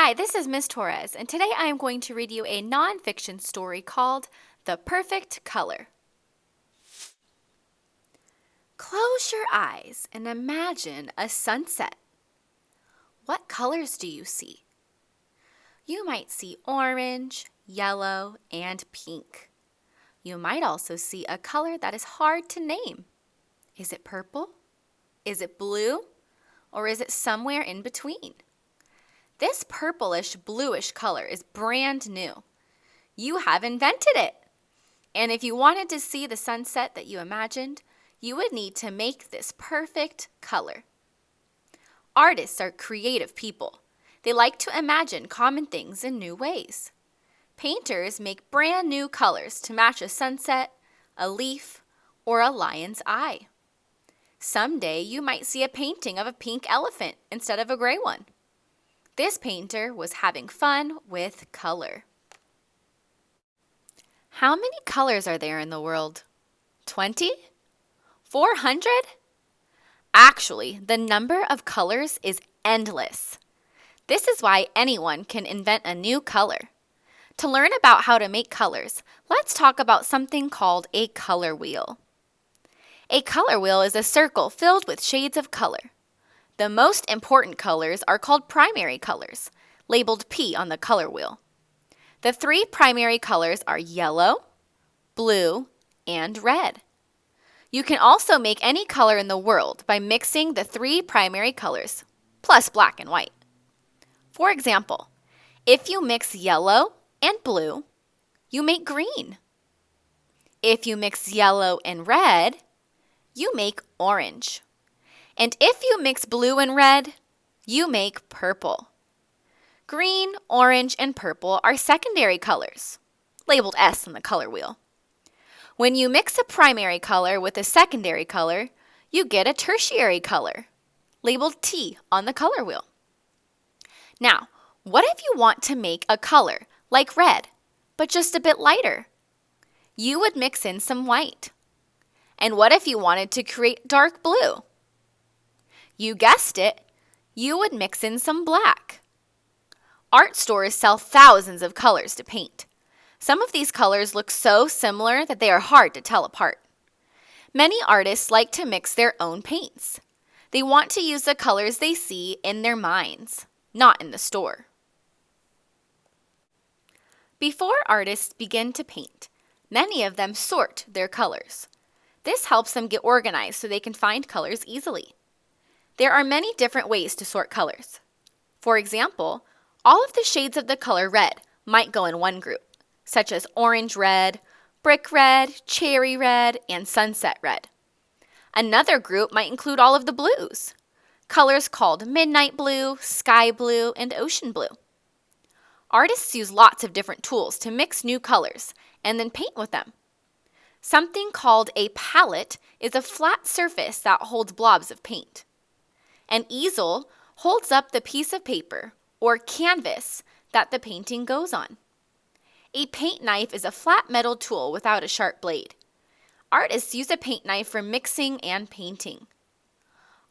Hi, this is Miss Torres, and today I am going to read you a nonfiction story called The Perfect Color. Close your eyes and imagine a sunset. What colors do you see? You might see orange, yellow, and pink. You might also see a color that is hard to name. Is it purple? Is it blue? Or is it somewhere in between? This purplish bluish color is brand new. You have invented it. And if you wanted to see the sunset that you imagined, you would need to make this perfect color. Artists are creative people. They like to imagine common things in new ways. Painters make brand new colors to match a sunset, a leaf, or a lion's eye. Someday you might see a painting of a pink elephant instead of a gray one. This painter was having fun with color. How many colors are there in the world? 20? 400? Actually, the number of colors is endless. This is why anyone can invent a new color. To learn about how to make colors, let's talk about something called a color wheel. A color wheel is a circle filled with shades of color. The most important colors are called primary colors, labeled P on the color wheel. The three primary colors are yellow, blue, and red. You can also make any color in the world by mixing the three primary colors, plus black and white. For example, if you mix yellow and blue, you make green. If you mix yellow and red, you make orange. And if you mix blue and red, you make purple. Green, orange, and purple are secondary colors, labeled S on the color wheel. When you mix a primary color with a secondary color, you get a tertiary color, labeled T on the color wheel. Now, what if you want to make a color like red, but just a bit lighter? You would mix in some white. And what if you wanted to create dark blue? You guessed it, you would mix in some black. Art stores sell thousands of colors to paint. Some of these colors look so similar that they are hard to tell apart. Many artists like to mix their own paints. They want to use the colors they see in their minds, not in the store. Before artists begin to paint, many of them sort their colors. This helps them get organized so they can find colors easily. There are many different ways to sort colors. For example, all of the shades of the color red might go in one group, such as orange red, brick red, cherry red, and sunset red. Another group might include all of the blues, colors called midnight blue, sky blue, and ocean blue. Artists use lots of different tools to mix new colors and then paint with them. Something called a palette is a flat surface that holds blobs of paint. An easel holds up the piece of paper or canvas that the painting goes on. A paint knife is a flat metal tool without a sharp blade. Artists use a paint knife for mixing and painting.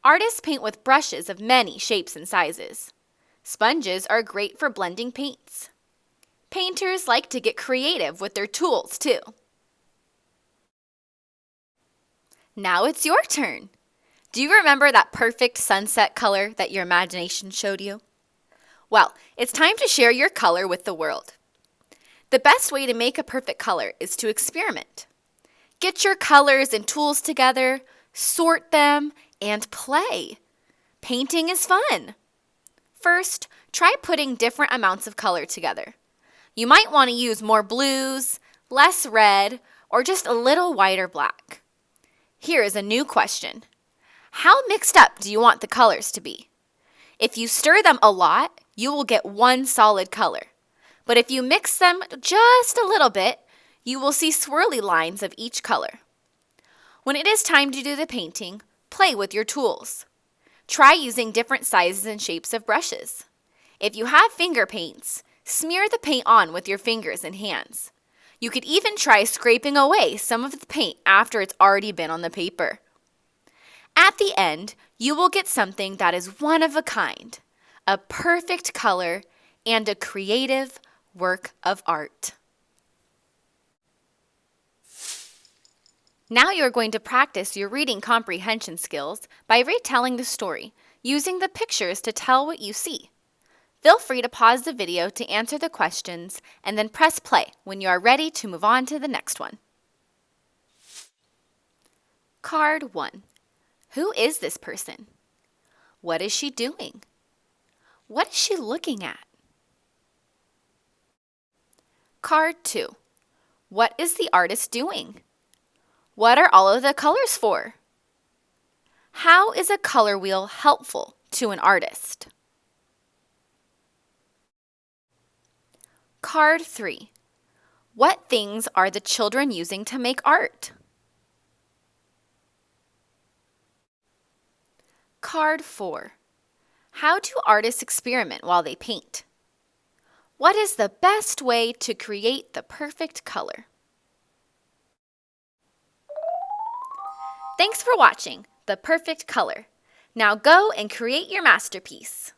Artists paint with brushes of many shapes and sizes. Sponges are great for blending paints. Painters like to get creative with their tools too. Now it's your turn. Do you remember that perfect sunset color that your imagination showed you? Well, it's time to share your color with the world. The best way to make a perfect color is to experiment. Get your colors and tools together, sort them, and play. Painting is fun. First, try putting different amounts of color together. You might want to use more blues, less red, or just a little white or black. Here is a new question. How mixed up do you want the colors to be? If you stir them a lot, you will get one solid color. But if you mix them just a little bit, you will see swirly lines of each color. When it is time to do the painting, play with your tools. Try using different sizes and shapes of brushes. If you have finger paints, smear the paint on with your fingers and hands. You could even try scraping away some of the paint after it's already been on the paper. At the end, you will get something that is one of a kind, a perfect color and a creative work of art. Now you are going to practice your reading comprehension skills by retelling the story, using the pictures to tell what you see. Feel free to pause the video to answer the questions and then press play when you are ready to move on to the next one. Card 1. Who is this person? What is she doing? What is she looking at? Card 2. What is the artist doing? What are all of the colors for? How is a color wheel helpful to an artist? Card 3. What things are the children using to make art? Card 4. How do artists experiment while they paint? What is the best way to create the perfect color? Thanks for watching The Perfect Color. Now go and create your masterpiece.